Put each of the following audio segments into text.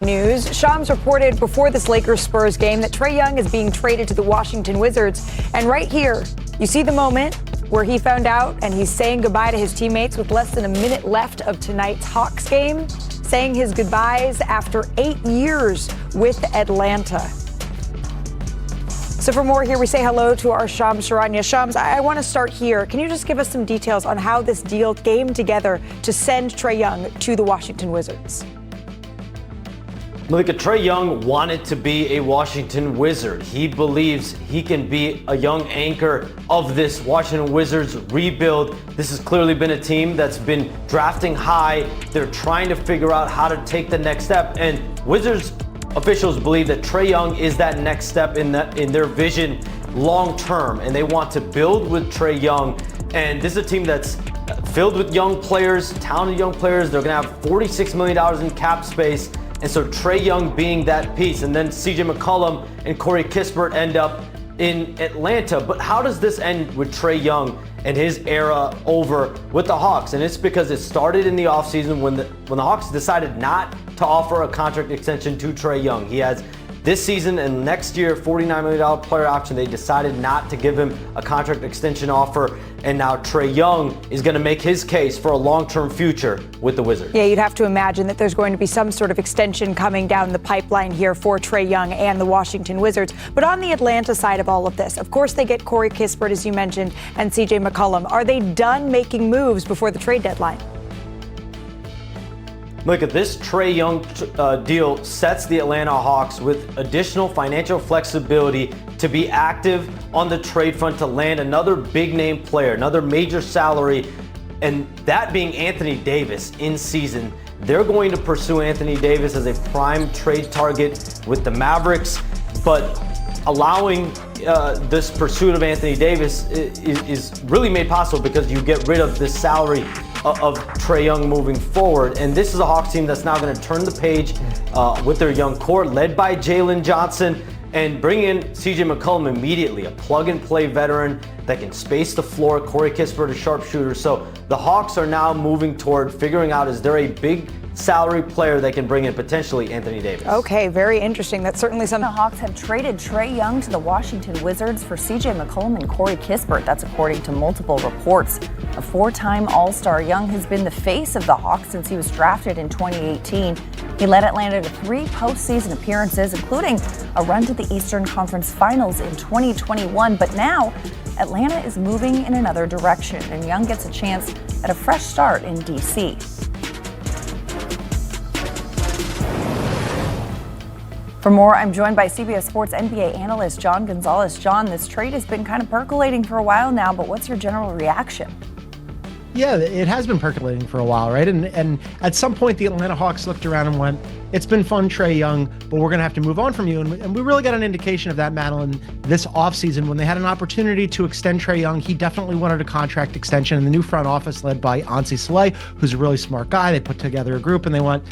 News. Shams reported before this Lakers-Spurs game that Trae Young is being traded to the Washington Wizards. And right here, you see the moment where he found out and he's saying goodbye to his teammates with less than a minute left of tonight's Hawks game, saying his goodbyes after 8 years with Atlanta. So for more here, we say hello to our Shams Charania. Shams, I want to start here. Can you just give us some details on how this deal came together to send Trae Young to the Washington Wizards? Malika, Trae Young wanted to be a Washington Wizard. He believes he can be a young anchor of this Washington Wizards rebuild. This has clearly been a team that's been drafting high. They're trying to figure out how to take the next step. And Wizards officials believe that Trae Young is that next step in their vision long term. And they want to build with Trae Young. And this is a team that's filled with young players, talented young players. They're going to have $46 million in cap space. And so Trae Young being that piece, and then CJ McCollum and Corey Kispert end up in Atlanta. But how does this end with Trae Young and his era over with the Hawks? And it's because it started in the offseason when the Hawks decided not to offer a contract extension to Trae Young. He has this season and next year $49 million player option. They decided not to give him a contract extension offer. And now Trae Young is going to make his case for a long-term future with the Wizards. Yeah, you'd have to imagine that there's going to be some sort of extension coming down the pipeline here for Trae Young and the Washington Wizards. But on the Atlanta side of all of this, of course, they get Corey Kispert, as you mentioned, and CJ McCollum. Are they done making moves before the trade deadline? Look at this Trae Young deal sets the Atlanta Hawks with additional financial flexibility to be active on the trade front to land another big name player, another major salary, and that being Anthony Davis in season. They're going to pursue Anthony Davis as a prime trade target with the Mavericks, but allowing this pursuit of Anthony Davis is really made possible because you get rid of this salary of Trae Young moving forward. And this is a Hawks team that's now going to turn the page with their young core led by Jalen Johnson and bring in CJ McCollum immediately, a plug-and-play veteran that can space the floor. Corey Kispert, a sharpshooter. So the Hawks are now moving toward figuring out, is there a big salary player that can bring in potentially Anthony Davis? Okay, very interesting. That's certainly something. The Hawks have traded Trae Young to the Washington Wizards for CJ McCollum and Corey Kispert. That's according to multiple reports. A four-time All-Star, Young has been the face of the Hawks since he was drafted in 2018. He led Atlanta to 3 postseason appearances, including a run to the Eastern Conference Finals in 2021. But now, Atlanta is moving in another direction, and Young gets a chance at a fresh start in D.C. For more, I'm joined by CBS Sports NBA analyst John Gonzalez. John, this trade has been kind of percolating for a while now, but what's your general reaction? Yeah, it has been percolating for a while, right? And at some point, the Atlanta Hawks looked around and went, it's been fun, Trae Young, but we're going to have to move on from you. And we really got an indication of that, Madeline, this offseason when they had an opportunity to extend Trae Young. He definitely wanted a contract extension. And the new front office led by Ansi Saleh, who's a really smart guy, they put together a group and they went,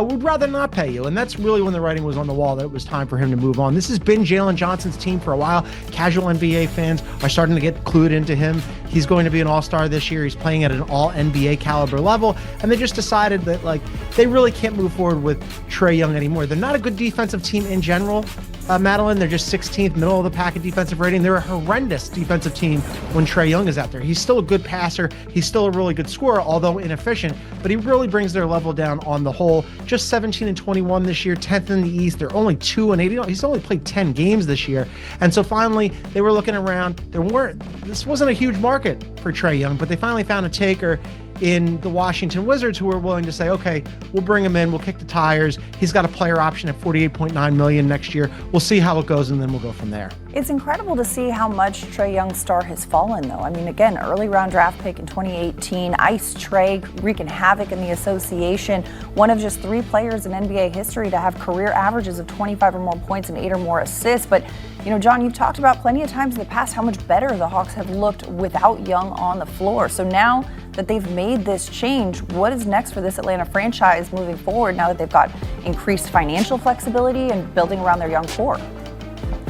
we'd rather not pay you. And that's really when the writing was on the wall that it was time for him to move on. This has been Jalen Johnson's team for a while. Casual NBA fans are starting to get clued into him. He's going to be an all-star this year. He's playing at an all-NBA caliber level. And they just decided that, they really can't move forward with Trae Young anymore. They're not a good defensive team in general, Madeline. They're just 16th, middle of the pack in defensive rating. They're a horrendous defensive team when Trae Young is out there. He's still a good passer. He's still a really good scorer, although inefficient, but he really brings their level down on the whole. Just 17-21 this year, 10th in the East. They're only 2-8. He's only played 10 games this year. And so finally, they were looking around. This wasn't a huge market for Trae Young, but they finally found a taker in the Washington Wizards who are willing to say, okay, we'll bring him in, we'll kick the tires. He's got a player option at $48.9 million next year. We'll see how it goes, and then we'll go from there. It's incredible to see how much Trae Young's star has fallen, though. I mean, again, early round draft pick in 2018, Ice Trae wreaking havoc in the association, one of just 3 players in NBA history to have career averages of 25 or more points and 8 or more assists. But, John, you've talked about plenty of times in the past how much better the Hawks have looked without Young on the floor. So now that they've made this change, what is next for this Atlanta franchise moving forward now that they've got increased financial flexibility and building around their young core?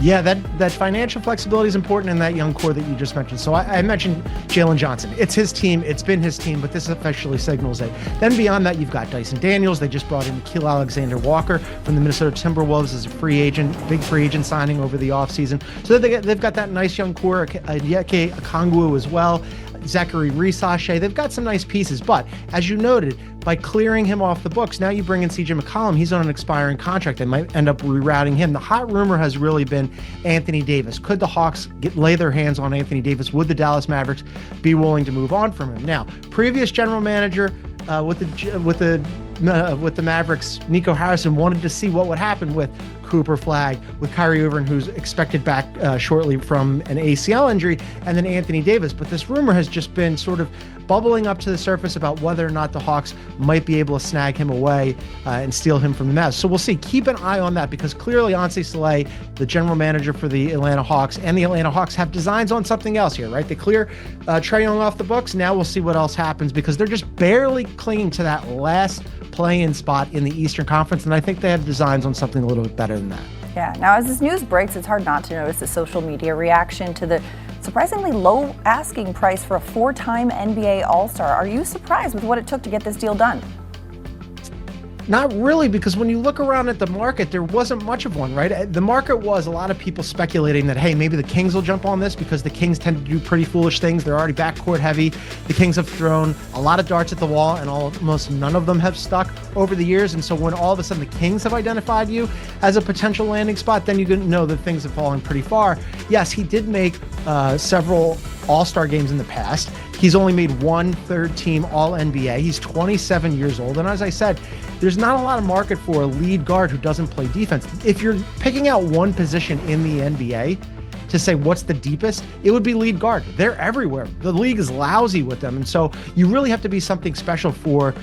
Yeah, that financial flexibility is important in that young core that you just mentioned. So I mentioned Jalen Johnson. It's his team. It's been his team, but this officially signals it. Then beyond that, you've got Dyson Daniels. They just brought in Nikhil Alexander-Walker from the Minnesota Timberwolves as a free agent, big free agent signing over the offseason. So they've got that nice young core, Onyeka Okongwu as well, Zachary Resache. They've got some nice pieces, but as you noted, by clearing him off the books, now you bring in CJ McCollum. He's on an expiring contract. They might end up rerouting him. The hot rumor has really been Anthony Davis. Could the Hawks lay their hands on Anthony Davis? Would the Dallas Mavericks be willing to move on from him? Now, previous general manager with the Mavericks, Nico Harrison, wanted to see what would happen with Cooper Flagg, with Kyrie Irving, who's expected back shortly from an ACL injury, and then Anthony Davis. But this rumor has just been sort of bubbling up to the surface about whether or not the Hawks might be able to snag him away and steal him from the Mavs. So we'll see. Keep an eye on that, because clearly Anse Saleh, the general manager for the Atlanta Hawks, and the Atlanta Hawks have designs on something else here, right? They clear Trae Young off the books. Now we'll see what else happens, because they're just barely clinging to that last play-in spot in the Eastern Conference, and I think they have designs on something a little bit better than that. Yeah, now as this news breaks, it's hard not to notice the social media reaction to the surprisingly low asking price for a four-time NBA All-Star. Are you surprised with what it took to get this deal done? Not really, because when you look around at the market, there wasn't much of one, right? The market was a lot of people speculating that, hey, maybe the Kings will jump on this, because the Kings tend to do pretty foolish things. They're already backcourt heavy. The Kings have thrown a lot of darts at the wall, and almost none of them have stuck over the years. And so when all of a sudden the Kings have identified you as a potential landing spot, then you know that things have fallen pretty far. Yes, he did make several All-Star games in the past. He's only made one third-team All-NBA. He's 27 years old. And as I said, there's not a lot of market for a lead guard who doesn't play defense. If you're picking out one position in the NBA to say what's the deepest, it would be lead guard. They're everywhere. The league is lousy with them. And so you really have to be something special for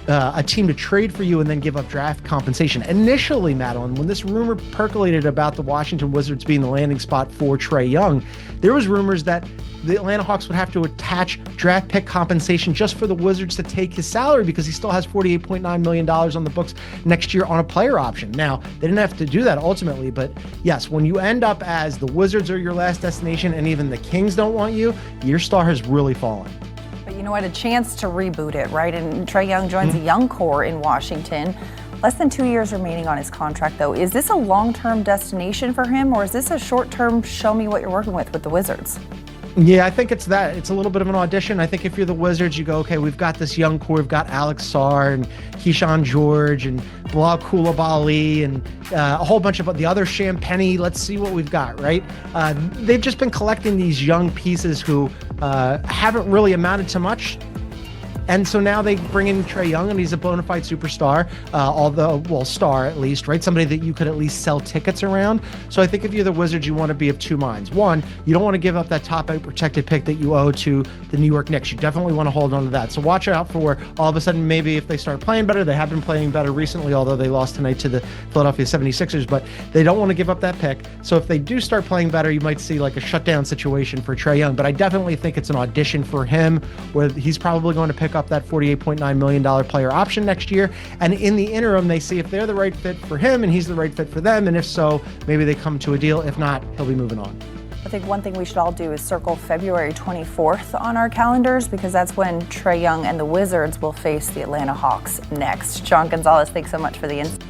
a team to trade for you and then give up draft compensation. Initially, Madeline, when this rumor percolated about the Washington Wizards being the landing spot for Trae Young, there was rumors that the Atlanta Hawks would have to attach draft pick compensation just for the Wizards to take his salary, because he still has $48.9 million on the books next year on a player option. Now, they didn't have to do that ultimately, but yes, when you end up as the Wizards are your last destination and even the Kings don't want you, your star has really fallen. But you know what, a chance to reboot it, right? And Trae Young joins a young core in Washington. Less than 2 years remaining on his contract, though. Is this a long-term destination for him, or is this a short-term show me what you're working with the Wizards? Yeah, I think it's that. It's a little bit of an audition. I think if you're the Wizards, you go, okay, we've got this young core. We've got Alex Sarr and Keyshawn George and Bilal Coulibaly and a whole bunch of the other Champagny. Let's see what we've got, right? They've just been collecting these young pieces who haven't really amounted to much. And so now they bring in Trae Young, and he's a bona fide superstar, star at least, right? Somebody that you could at least sell tickets around. So I think if you're the Wizards, you want to be of two minds. One, you don't want to give up that top protected pick that you owe to the New York Knicks. You definitely want to hold on to that. So watch out for all of a sudden, maybe if they start playing better, they have been playing better recently, although they lost tonight to the Philadelphia 76ers, but they don't want to give up that pick. So if they do start playing better, you might see like a shutdown situation for Trae Young. But I definitely think it's an audition for him, where he's probably going to pick up that $48.9 million player option next year. And in the interim, they see if they're the right fit for him and he's the right fit for them. And if so, maybe they come to a deal. If not, he'll be moving on. I think one thing we should all do is circle February 24th on our calendars, because that's when Trae Young and the Wizards will face the Atlanta Hawks next. Sean Gonzalez, thanks so much for the insight.